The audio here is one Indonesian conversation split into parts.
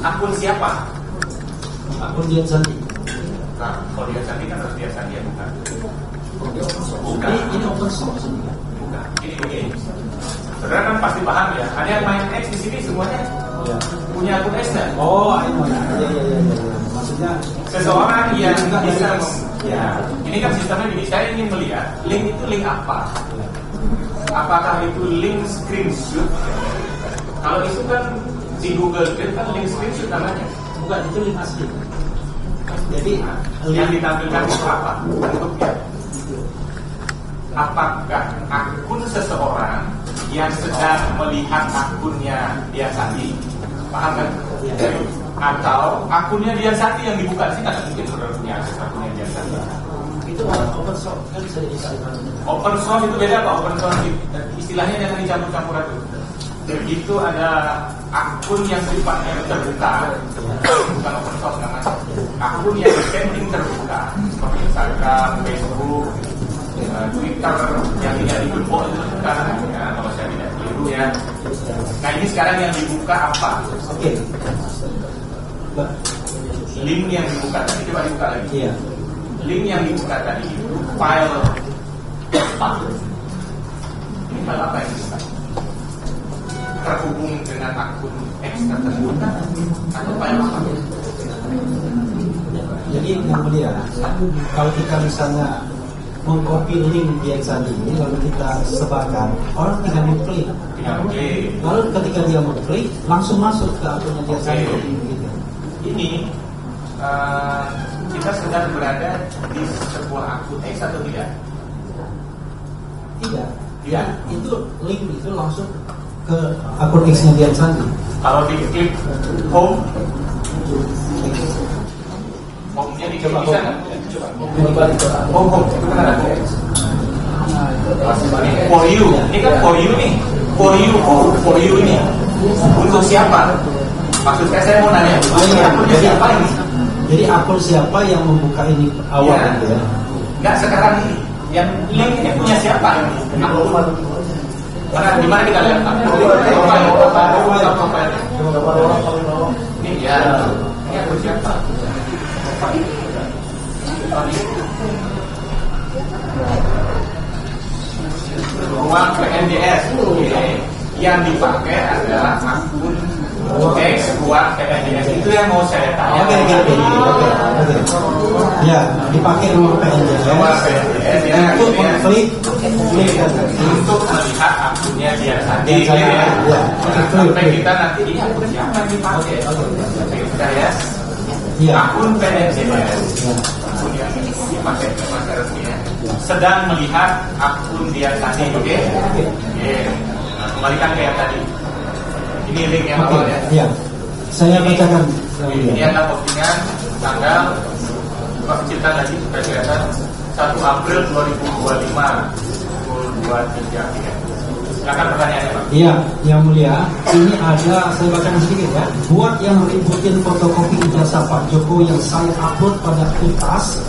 akun siapa? Akun Dian Sandi. Nah, kalau Dian Sandi kan harus Dian Sandi ya, bukan? Bukan. Ini open source ini kan? Bukan. Ini. Saudara kan pasti paham ya. Ada yang main X di sini semuanya Ya. punya akun X nggak? Oh, ini ya. Maksudnya Seseorang yang bisa, ya. Ini kan sistemnya gini. Saya ingin melihat link itu link apa? Apakah itu link screenshot? Kalau itu kan di Google itu kan link screenshot namanya. Bukan, itu link asli. Jadi Yang ditampilkan itu apa bentuknya? Apakah akun seseorang yang sedang melihat akunnya Dian Sandi, paham kan? Ya. Atau akunnya Dian Sandi yang dibuka sih, nggak mungkin saudara punya akses akunnya Dian Sandi. itu open source kan bisa diisikan. Open source itu beda Pak. Open source istilahnya jangan dicampur-campur itu. Itu ada akun yang sifatnya terbuka, bukan open source namanya. Akun yang standing terbuka, seperti Instagram, Facebook, Twitter yang tidak digembok itu sekarang ya, kalau saya tidak keliru ya. Nah ini sekarang yang dibuka apa? Oke. Link yang dibuka tadi, coba dibuka lagi. Iya. Link yang dibuka tadi itu file apa? Ini file apa yang dibuka? Terhubung dengan akun X tertentu atau file apa? Jadi yang mulia, kalau kita misalnya mengcopy link Dian Sandi ini lalu kita sebarkan, orang tinggal mengklik. Lalu ketika dia mengklik, langsung masuk ke akunnya Dian Sandi. Gitu. Ini kita sedang berada di sebuah akun X atau tidak? Tidak. Tidak. Itu link itu langsung ke akun X-nya Dian Sandi. Kalau diklik home, home-nya diklik bisa nggak? Home, itu kan ada for you. Ini kan for you nih. For you ini untuk siapa? Maksud saya mau nanya, akunnya siapa ini? Jadi akun siapa yang membuka ini awal gitu ya? Enggak sekarang ini. Yang link ini punya siapa? Di mana kita lihat? Profile. Ini ya. Ini akun siapa? Ruang PNDS. Yang dipakai adalah akun X ruang PNDS. Itu yang mau saya tanya. Oke. Ya, dipakai ruang PNDS. Ruang PNDS ya. Untuk mengklik Untuk melihat akunnya Dian Sandi. Ya. Sampai kita nanti ini akun siapa yang dipakai? Kita ya. Iya. Akun PNDS. Akun yang dipakai masa resminya. Sedang melihat akun Dian Sandi. Oke. Nah, kembalikan ke yang tadi. Ini link yang awal ya. Iya. Saya bacakan. Ini adalah postingan tanggal cerita tadi supaya kelihatan 1 April 2025 pukul 23. Silakan pertanyaannya Pak. Iya, yang mulia, ini ada, saya bacakan sedikit ya. Buat yang ributin fotokopi ijazah Pak Joko yang saya upload pada UTAS,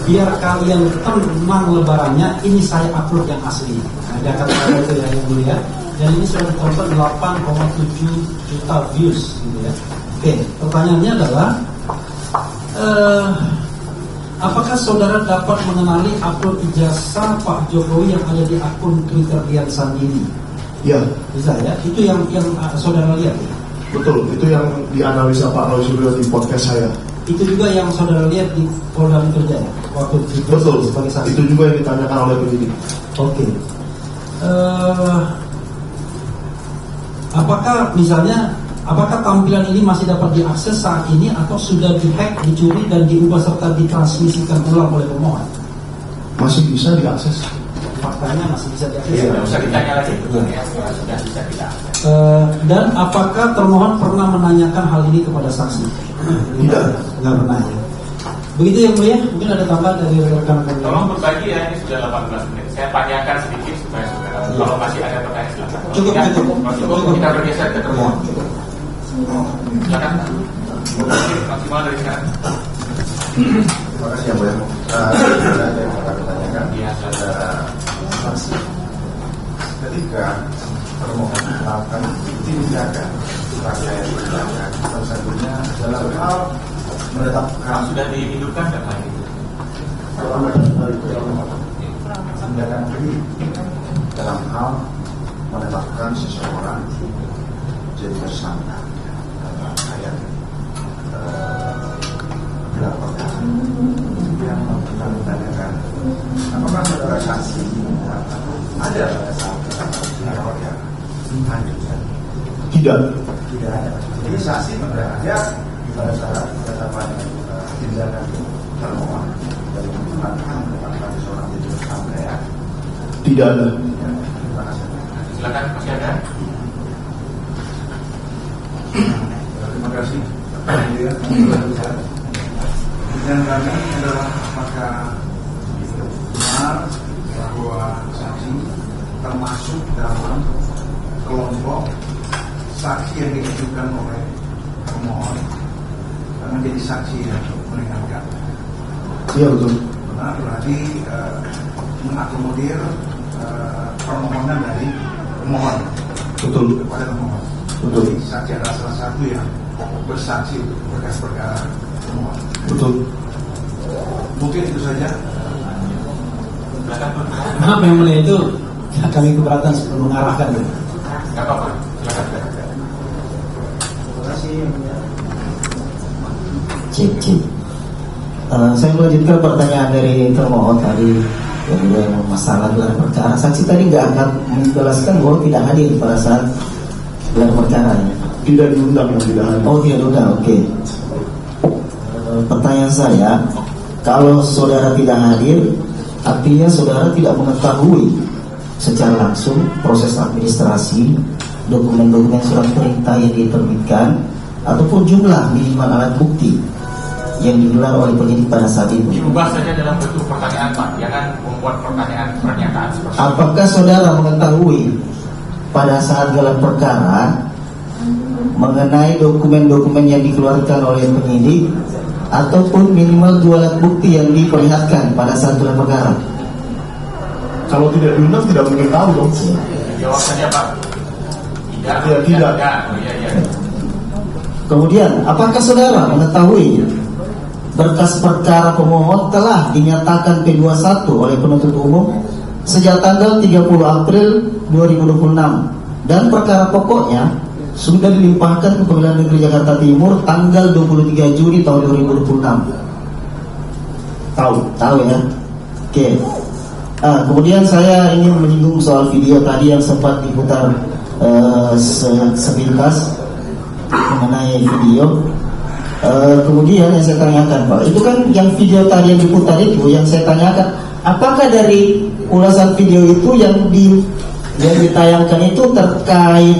biar kalian tenang lebarannya, ini saya upload yang asli. Nah, dia kata itu ya yang mulia. Dan ini sudah ditonton 8,7 juta views gitu ya. Oke, pertanyaannya adalah apakah saudara dapat mengenali upload ijazah Pak Jokowi yang ada di akun Twitter Dian Sandi ini? Ya, Bisa ya? Itu yang saudara lihat ya? betul. Itu yang dianalisa Pak Roy Suryo di podcast saya. Itu juga yang saudara lihat di Polda Metro Jaya waktu itu Betul. sebagai saksi. Itu juga yang ditanyakan oleh penyidik. Oke. Apakah tampilan ini masih dapat diakses saat ini atau sudah dihack, dicuri dan diubah serta ditransmisikan ulang oleh pemohon? Masih bisa diakses. Faktanya masih bisa diakses. Tidak usah ditanya lagi. Sudah bisa kita. Dan apakah termohon pernah menanyakan hal ini kepada saksi? Tidak. Nggak pernah ya. Begitu yang mulia, mungkin ada tambahan dari rekan-rekan. Tolong berbagi ya, ini sudah 18 menit. Saya panjangkan sedikit supaya saudara. Kalau masih ada pertanyaan silakan. Cukup. Kita bergeser ke termohon. Silakan. Maksimal dari sekarang. Terima kasih yang mulia. Ada yang akan ditanyakan. Iya, Saudara saksi. Ketika termohon melakukan tindakan rangkaian persidangan. Salah satunya dalam hal menetapkan sudah dihidupkan dan lain itu. tindakan dalam hal menetapkan seseorang jadi tersangka dalam rangkaian gelar perkara yang menanyakan apakah saudara saksi ada pada saat gelar perkara? Tidak. Tidak ada. Jadi saksi tidak ada pada saat penetapan tindakan termohon dari menetapkan seseorang jadi tersangka ya. Tidak ada. Terima kasih. Silakan, masih ada. Terima kasih. Dan kami adalah apakah benar bahwa saksi termasuk dalam kelompok saksi yang diajukan oleh pemohon menjadi saksi yang meringankan. Iya betul. Benar, berarti mengakomodir permohonan dari pemohon Betul. kepada pemohon. Betul. Jadi saksi adalah salah satu yang bersaksi untuk berkas perkara pemohon. Betul. Mungkin itu saja. Silakan, Bun. Maaf yang mulia, itu kami keberatan sebelum mengarahkan. Nggak apa-apa. Silakan. Terima kasih. Cik. Saya melanjutkan pertanyaan dari termohon tadi yang masalah gelar perkara. Saksi tadi nggak akan menjelaskan bahwa tidak hadir pada saat gelar perkara. Tidak diundang yang tidak hadir. Oh tidak diundang, oke. Pertanyaan saya, kalau saudara tidak hadir, artinya saudara tidak mengetahui secara langsung proses administrasi, dokumen-dokumen surat perintah yang diterbitkan, ataupun jumlah minimal alat bukti yang digelar oleh penyidik pada saat itu. Diubah saja dalam bentuk pertanyaan, Pak. Jangan membuat pertanyaan pernyataan seperti itu. Apakah saudara mengetahui pada saat gelar perkara mengenai dokumen-dokumen yang dikeluarkan oleh penyidik ataupun minimal 2 alat bukti yang diperlihatkan pada saat gelar perkara? Kalau tidak diundang tidak mungkin tahu dong. Jawab saja, Pak. Tidak. Ya, tidak. Iya. Kemudian, apakah saudara mengetahui berkas perkara pemohon telah dinyatakan P21 oleh penuntut umum sejak tanggal 30 April 2026 dan perkara pokoknya sudah dilimpahkan ke Pengadilan Negeri Jakarta Timur tanggal 23 Juni tahun 2026? Tahu ya? Oke. Kemudian saya ingin menyinggung soal video tadi yang sempat diputar sepintas mengenai video. Kemudian yang saya tanyakan, Pak, itu kan yang video tadi yang diputar itu, yang saya tanyakan, apakah dari ulasan video itu yang ditayangkan itu terkait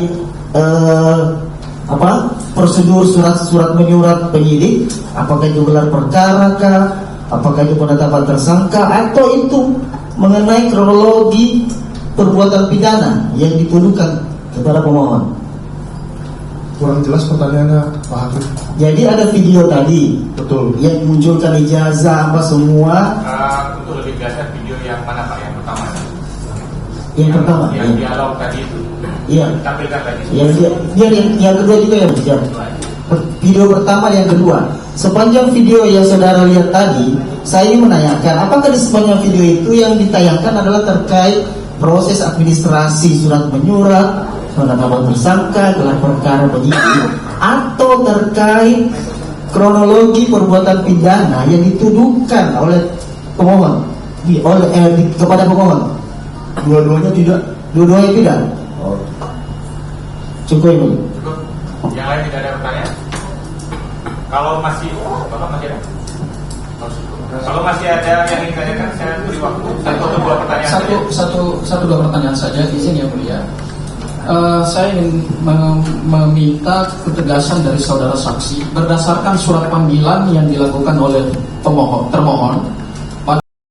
prosedur surat menyurat penyidik? Apakah itu gelar perkara kah? Apakah itu penetapan tersangka atau itu mengenai kronologi perbuatan pidana yang dituduhkan kepada pemohon? Kurang jelas pertanyaannya, Pak Hakim. Jadi ada video tadi Betul. yang munculkan ijazah apa semua. Untuk lebih biasa video yang mana, Pak? Yang pertama. Yang pertama, Yang ya. dialog tadi itu. Iya. Tampilkan tadi. Yang kedua juga yang bicara. Video pertama yang kedua. Sepanjang video yang saudara lihat tadi, saya ingin menanyakan, apakah di sepanjang video itu yang ditayangkan adalah terkait proses administrasi surat menyurat, penetapan tersangka, gelar perkara penyidik, atau terkait kronologi perbuatan pidana yang dituduhkan oleh pemohon kepada pemohon? Dua-duanya tidak. Dua-duanya tidak. Cukup ini. Cukup. Yang lain tidak ada pertanyaan? Kalau masih, Bapak masih ada? Kalau masih ada yang ingin ditanyakan, saya beri waktu 1 atau 2 pertanyaan. Satu dua pertanyaan saja, izin yang mulia. Saya ingin meminta ketegasan dari saudara saksi berdasarkan surat panggilan yang dilakukan oleh termohon